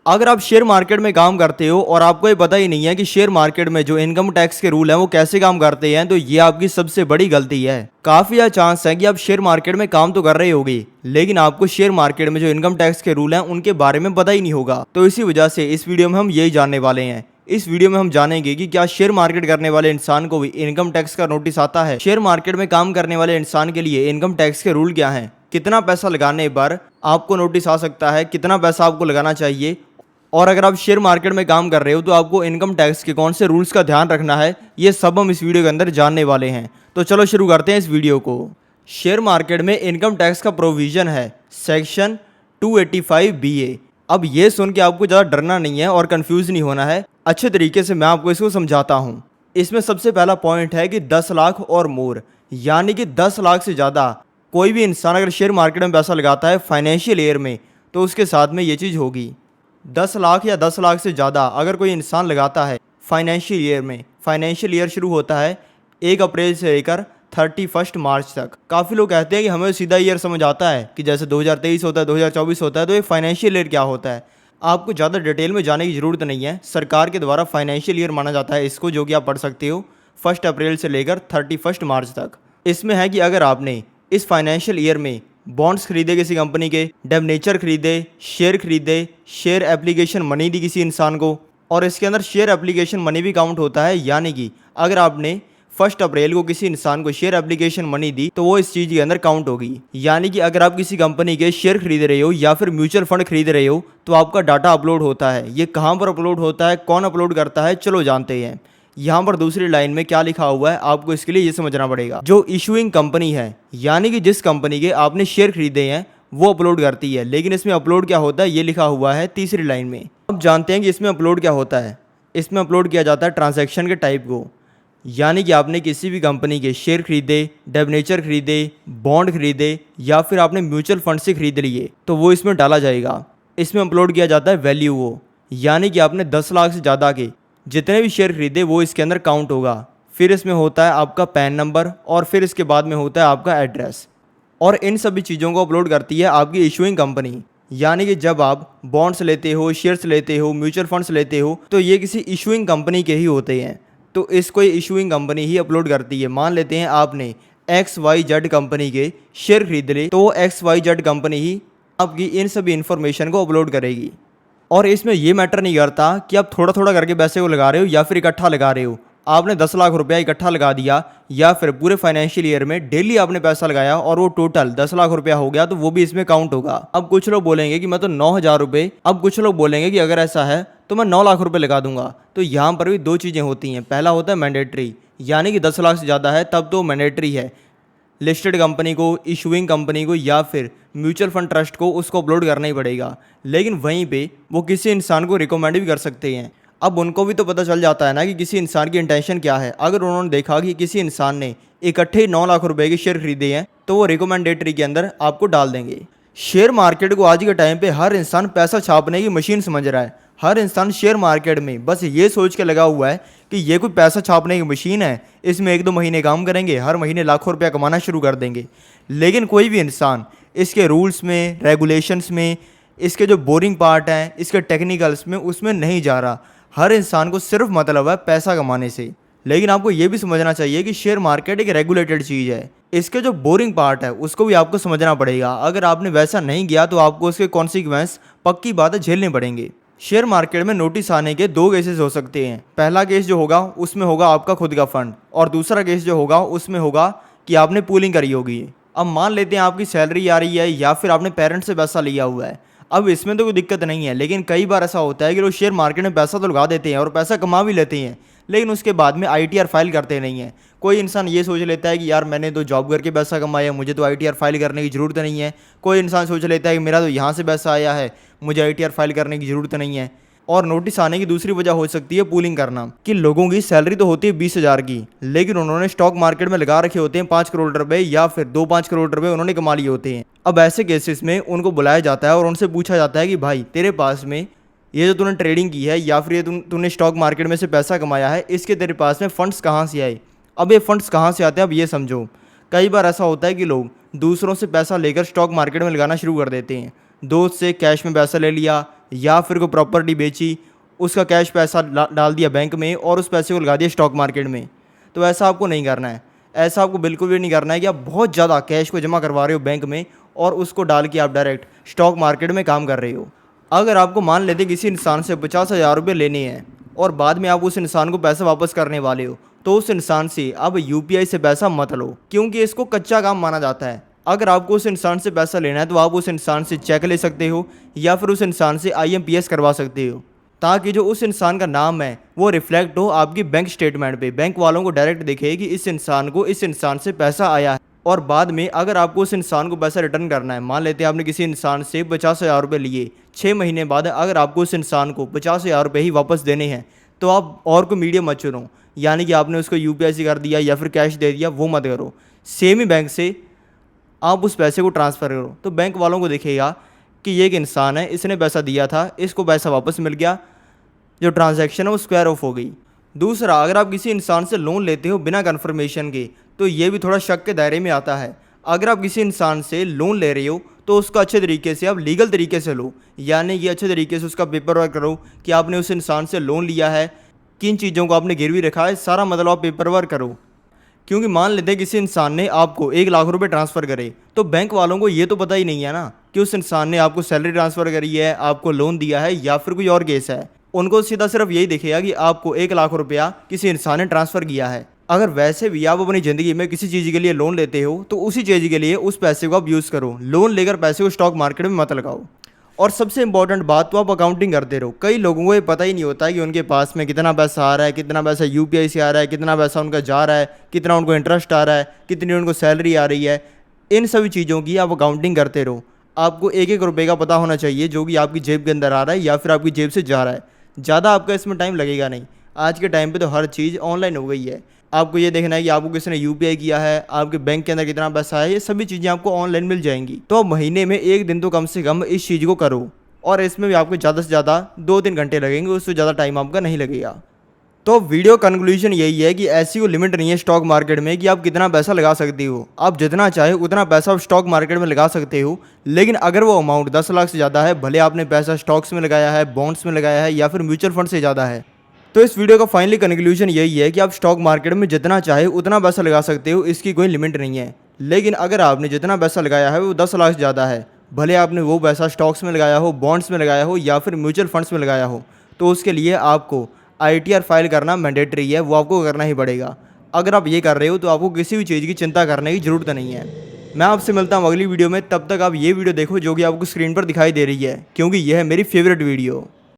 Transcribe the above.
अगर आप share market में काम करते हो और आपको ये पता ही नहीं है कि शेयर मार्केट में जो इनकम टैक्स के रूल हैं वो कैसे काम करते हैं, तो ये आपकी सबसे बड़ी गलती है। काफी ज्यादा चांस है कि आप शेयर मार्केट में काम तो कर रहे होगे, लेकिन आपको शेयर मार्केट में जो इनकम टैक्स के रूल हैं उनके बारे में पता ही नहीं होगा। तो इसी वजह से इस वीडियो में हम यही जानने वाले हैं। इस वीडियो में हम जानेंगे कि क्या शेयर मार्केट करने वाले इंसान को भी इनकम टैक्स का नोटिस आता है, शेयर मार्केट में काम करने वाले इंसान के लिए इनकम टैक्स के रूल क्या हैं, कितना पैसा लगाने पर आपको नोटिस आ सकता है, कितना पैसा आपको लगाना चाहिए, और अगर आप शेयर मार्केट में काम कर रहे हो तो आपको इनकम टैक्स के कौन से रूल्स का ध्यान रखना है, ये सब हम इस वीडियो के अंदर जानने वाले हैं। तो चलो शुरू करते हैं इस वीडियो को। शेयर मार्केट में इनकम टैक्स का प्रोविज़न है सेक्शन 285BA। अब ये सुन के आपको ज़्यादा डरना नहीं है और कंफ्यूज नहीं होना है, अच्छे तरीके से मैं आपको इसको समझाता हूँ। इसमें सबसे पहला पॉइंट है कि 10 लाख और मोर, यानी कि 10 लाख से ज़्यादा कोई भी इंसान अगर शेयर मार्केट में पैसा लगाता है फाइनेंशियल ईयर में, तो उसके साथ में ये चीज़ होगी। 10 लाख या 10 लाख से ज़्यादा अगर कोई इंसान लगाता है फाइनेंशियल ईयर में, फाइनेंशियल ईयर शुरू होता है 1 अप्रैल से लेकर 31 मार्च तक। काफ़ी लोग कहते हैं कि हमें सीधा ईयर समझ आता है कि जैसे 2023 होता है, 2024 होता है, तो ये फाइनेंशियल ईयर क्या होता है। आपको ज़्यादा डिटेल में जाने की ज़रूरत नहीं है। सरकार के द्वारा फाइनेंशियल ईयर माना जाता है इसको, जो कि आप पढ़ सकते हो 1 अप्रैल से लेकर 31 मार्च तक। इसमें है कि अगर आपने इस फाइनेंशियल ईयर में बॉन्ड्स खरीदे किसी कंपनी के, डेबनेचर खरीदे, शेयर एप्लीकेशन मनी दी किसी इंसान को, और इसके अंदर शेयर एप्लीकेशन मनी भी काउंट होता है। यानी कि अगर आपने 1 अप्रैल को किसी इंसान को शेयर एप्लीकेशन मनी दी तो वो इस चीज़ के अंदर काउंट होगी। यानी कि अगर आप किसी कंपनी के शेयर खरीद रहे हो या फिर म्यूचुअल फंड खरीद रहे हो तो आपका डाटा अपलोड होता है। ये कहाँ पर अपलोड होता है, कौन अपलोड करता है, चलो जानते हैं। यहाँ पर दूसरी लाइन में क्या लिखा हुआ है आपको इसके लिए ये समझना पड़ेगा। जो इशूइंग कंपनी है, यानी कि जिस कंपनी के आपने शेयर खरीदे हैं, वो अपलोड करती है। लेकिन इसमें अपलोड क्या होता है ये लिखा हुआ है तीसरी लाइन में। अब जानते हैं कि इसमें अपलोड क्या होता है। इसमें अपलोड किया जाता है ट्रांजैक्शन के टाइप को, यानी कि आपने किसी भी कंपनी के शेयर खरीदे, डेबनेचर खरीदे, बॉन्ड खरीदे या फिर आपने म्यूचुअल फंड से खरीद लिए तो वो इसमें डाला जाएगा। इसमें अपलोड किया जाता है वैल्यू वो, यानी कि आपने 10 लाख से ज़्यादा के जितने भी शेयर खरीदे वो इसके अंदर काउंट होगा। फिर इसमें होता है आपका पैन नंबर और फिर इसके बाद में होता है आपका एड्रेस, और इन सभी चीज़ों को अपलोड करती है आपकी इशूइंग कंपनी। यानी कि जब आप बॉन्ड्स लेते हो, शेयर्स लेते हो, म्यूचुअल फंड्स लेते हो तो ये किसी इशूइंग कंपनी के ही होते हैं, तो इसको ये इशूइंग कंपनी ही अपलोड करती है। मान लेते हैं आपने XYZ कंपनी के शेयर खरीद ले तो वो XYZ कंपनी ही आपकी इन सभी इन्फॉर्मेशन को अपलोड करेगी। और इसमें ये मैटर नहीं करता कि आप थोड़ा थोड़ा करके पैसे को लगा रहे हो या फिर इकट्ठा लगा रहे हो। आपने 10 लाख रुपया इकट्ठा लगा दिया या फिर पूरे फाइनेंशियल ईयर में डेली आपने पैसा लगाया और वो टोटल 10 लाख रुपया हो गया, तो वो भी इसमें काउंट होगा। अब कुछ लोग बोलेंगे कि मैं तो 9,000 रुपये, अब कुछ लोग बोलेंगे कि अगर ऐसा है तो मैं 9 लाख रुपये लगा दूंगा। तो यहाँ पर भी दो चीज़ें होती हैं। पहला होता है मैंडेटरी, यानी कि 10 लाख से ज़्यादा है तब तो मैंडेटरी है, लिस्टेड कंपनी को, इशूइंग कंपनी को या फिर म्यूचुअल फंड ट्रस्ट को उसको अपलोड करना ही पड़ेगा। लेकिन वहीं पे वो किसी इंसान को रिकमेंड भी कर सकते हैं। अब उनको भी तो पता चल जाता है ना कि किसी इंसान की इंटेंशन क्या है। अगर उन्होंने देखा कि किसी इंसान ने इकट्ठे 9 लाख रुपए के शेयर खरीदे हैं तो वो रिकमेंडेटरी के अंदर आपको डाल देंगे। शेयर मार्केट को आज के टाइम पे हर इंसान पैसा छापने की मशीन समझ रहा है। हर इंसान शेयर मार्केट में बस ये सोच के लगा हुआ है कि ये कोई पैसा छापने की मशीन है, इसमें 1-2 महीने काम करेंगे, हर महीने लाखों रुपया कमाना शुरू कर देंगे। लेकिन कोई भी इंसान इसके रूल्स में, रेगुलेशंस में, इसके जो बोरिंग पार्ट हैं, इसके टेक्निकल्स में, उसमें नहीं जा रहा। हर इंसान को सिर्फ मतलब है पैसा कमाने से। लेकिन आपको ये भी समझना चाहिए कि शेयर मार्केट एक रेगुलेटेड चीज़ है। इसके जो बोरिंग पार्ट है उसको भी आपको समझना पड़ेगा। अगर आपने वैसा नहीं किया तो आपको उसके कॉन्सिक्वेंस पक्की बात है झेलने पड़ेंगे। शेयर मार्केट में नोटिस आने के 2 केसेस हो सकते हैं। पहला केस जो होगा उसमें होगा आपका खुद का फंड, और दूसरा केस जो होगा उसमें होगा कि आपने पूलिंग करी होगी। अब मान लेते हैं आपकी सैलरी आ रही है या फिर आपने पेरेंट्स से पैसा लिया हुआ है। अब इसमें तो कोई दिक्कत नहीं है, लेकिन कई बार ऐसा होता है कि लोग शेयर मार्केट में पैसा तो लगा देते हैं और पैसा कमा भी लेते हैं, लेकिन उसके बाद में ITR फाइल करते नहीं है। कोई इंसान ये सोच लेता है कि यार मैंने तो जॉब करके पैसा कमाया, मुझे तो ITR फाइल करने की ज़रूरत नहीं है। कोई इंसान सोच लेता है कि मेरा तो यहाँ से पैसा आया है, मुझे ITR फाइल करने की ज़रूरत नहीं है। और नोटिस आने की दूसरी वजह हो सकती है पूलिंग करना, कि लोगों की सैलरी तो होती है 20,000 की, लेकिन उन्होंने स्टॉक मार्केट में लगा रखे होते हैं 5 करोड़ रुपए या फिर 2-5 करोड़ रुपए उन्होंने कमा लिए होते हैं। अब ऐसे केसेस में उनको बुलाया जाता है और उनसे पूछा जाता है कि भाई तेरे पास में ये जो तूने ट्रेडिंग की है या फिर ये तूने स्टॉक मार्केट में से पैसा कमाया है, इसके तेरे पास में फंड्स कहाँ से आए। अब ये फंड्स कहाँ से आते हैं अब ये समझो। कई बार ऐसा होता है कि लोग दूसरों से पैसा लेकर स्टॉक मार्केट में लगाना शुरू कर देते हैं। दोस्त से कैश में पैसा ले लिया या फिर कोई प्रॉपर्टी बेची, उसका कैश पैसा डाल दिया बैंक में और उस पैसे को लगा दिया स्टॉक मार्केट में। तो ऐसा आपको नहीं करना है। ऐसा आपको बिल्कुल भी नहीं करना है कि आप बहुत ज़्यादा कैश को जमा करवा रहे हो बैंक में और उसको डाल के आप डायरेक्ट स्टॉक मार्केट में काम कर रहे हो। अगर आपको मान लेते किसी इंसान से 50,000 रुपये लेने हैं और बाद में आप उस इंसान को पैसा वापस करने वाले हो, तो उस इंसान से अब यूपीआई से पैसा मत लो, क्योंकि इसको कच्चा काम माना जाता है। अगर आपको उस इंसान से पैसा लेना है तो आप उस इंसान से चेक ले सकते हो या फिर उस इंसान से आईएमपीएस करवा सकते हो, ताकि जो उस इंसान का नाम है वो रिफ्लेक्ट हो आपकी बैंक स्टेटमेंट पे। बैंक वालों को डायरेक्ट दिखे कि इस इंसान को इस इंसान से पैसा आया है। और बाद में अगर आपको उस इंसान को पैसा रिटर्न करना है, मान लेते हैं आपने किसी इंसान से 50,000 रुपये लिए, 6 महीने बाद अगर आपको उस इंसान को 50,000 रुपये ही वापस देने हैं, तो आप और कोई मीडियम मत चुनो, यानी कि आपने उसको यूपीआई से कर दिया या फिर कैश दे दिया, वो मत करो। सेम ही बैंक से आप उस पैसे को ट्रांसफ़र करो, तो बैंक वालों को दिखेगा कि ये एक इंसान है, इसने पैसा दिया था, इसको पैसा वापस मिल गया, जो ट्रांजैक्शन है वो स्क्वायर ऑफ हो गई। दूसरा, अगर आप किसी इंसान से लोन लेते हो बिना कन्फर्मेशन के, तो ये भी थोड़ा शक के दायरे में आता है। अगर आप किसी इंसान से लोन ले रहे हो तो उसका अच्छे तरीके से आप लीगल तरीके से लो, यानी कि अच्छे तरीके से उसका पेपर वर्क करो कि आपने उस इंसान से लोन लिया है, किन चीज़ों को आपने गिरवी रखा है, सारा मतलब आप पेपर वर्क करो। क्योंकि मान लेते हैं किसी इंसान ने आपको 1 लाख रुपए ट्रांसफ़र करे, तो बैंक वालों को ये तो पता ही नहीं है ना कि उस इंसान ने आपको सैलरी ट्रांसफ़र करी है, आपको लोन दिया है या फिर कोई और केस है। उनको सीधा सिर्फ यही दिखेगा कि आपको 1 लाख रुपया किसी इंसान ने ट्रांसफ़र किया है। अगर वैसे भी आप अपनी ज़िंदगी में किसी चीज़ के लिए लोन लेते हो तो उसी चीज़ के लिए उस पैसे को आप यूज़ करो। लोन लेकर पैसे को स्टॉक मार्केट में मत लगाओ। और सबसे इंपॉर्टेंट बात, तो आप अकाउंटिंग करते रहो। कई लोगों को ये पता ही नहीं होता है कि उनके पास में कितना पैसा आ रहा है, कितना पैसा यूपीआई से आ रहा है, कितना पैसा उनका जा रहा है, कितना उनको इंटरेस्ट आ रहा है, कितनी उनको सैलरी आ रही है। इन सभी चीज़ों की आप अकाउंटिंग करते रहो। आपको एक एक रुपये का पता होना चाहिए जो कि आपकी जेब के अंदर आ रहा है या फिर आपकी जेब से जा रहा है। ज़्यादा आपका इसमें टाइम लगेगा नहीं। आज के टाइम पे तो हर चीज़ ऑनलाइन हो गई है। आपको ये देखना है कि आपको किसी ने यूपीआई किया है, आपके बैंक के अंदर कितना पैसा है, ये सभी चीज़ें आपको ऑनलाइन मिल जाएंगी। तो आप महीने में 1 दिन तो कम से कम इस चीज़ को करो, और इसमें भी आपको ज़्यादा से ज़्यादा 2-3 घंटे लगेंगे, उससे ज़्यादा टाइम आपका नहीं लगेगा। तो वीडियो कंक्लूजन यही है कि ऐसी कोई लिमिट नहीं है स्टॉक मार्केट में कि आप कितना पैसा लगा सकते हो। आप जितना चाहे उतना पैसा आप स्टॉक मार्केट में लगा सकते हो, लेकिन अगर वो अमाउंट 10 लाख से ज़्यादा है, भले आपने पैसा स्टॉक्स में लगाया है, बॉन्ड्स में लगाया है या फिर म्यूचुअल फंड से ज़्यादा है, तो इस वीडियो का फाइनली कंक्लूजन यही है कि आप स्टॉक मार्केट में जितना चाहे उतना पैसा लगा सकते हो, इसकी कोई लिमिट नहीं है। लेकिन अगर आपने जितना पैसा लगाया है वो 10 लाख से ज़्यादा है, भले आपने वो पैसा स्टॉक्स में लगाया हो, बॉन्ड्स में लगाया हो या फिर म्यूचुअल फंड्स में लगाया हो, तो उसके लिए आपको आईटीआर फाइल करना मैंडेटरी है, वो आपको करना ही पड़ेगा। अगर आप ये कर रहे हो तो आपको किसी भी चीज़ की चिंता करने की ज़रूरत नहीं है। मैं आपसे मिलता हूँ अगली वीडियो में, तब तक आप ये वीडियो देखो जो कि आपको स्क्रीन पर दिखाई दे रही है, क्योंकि यह है मेरी फेवरेट वीडियो।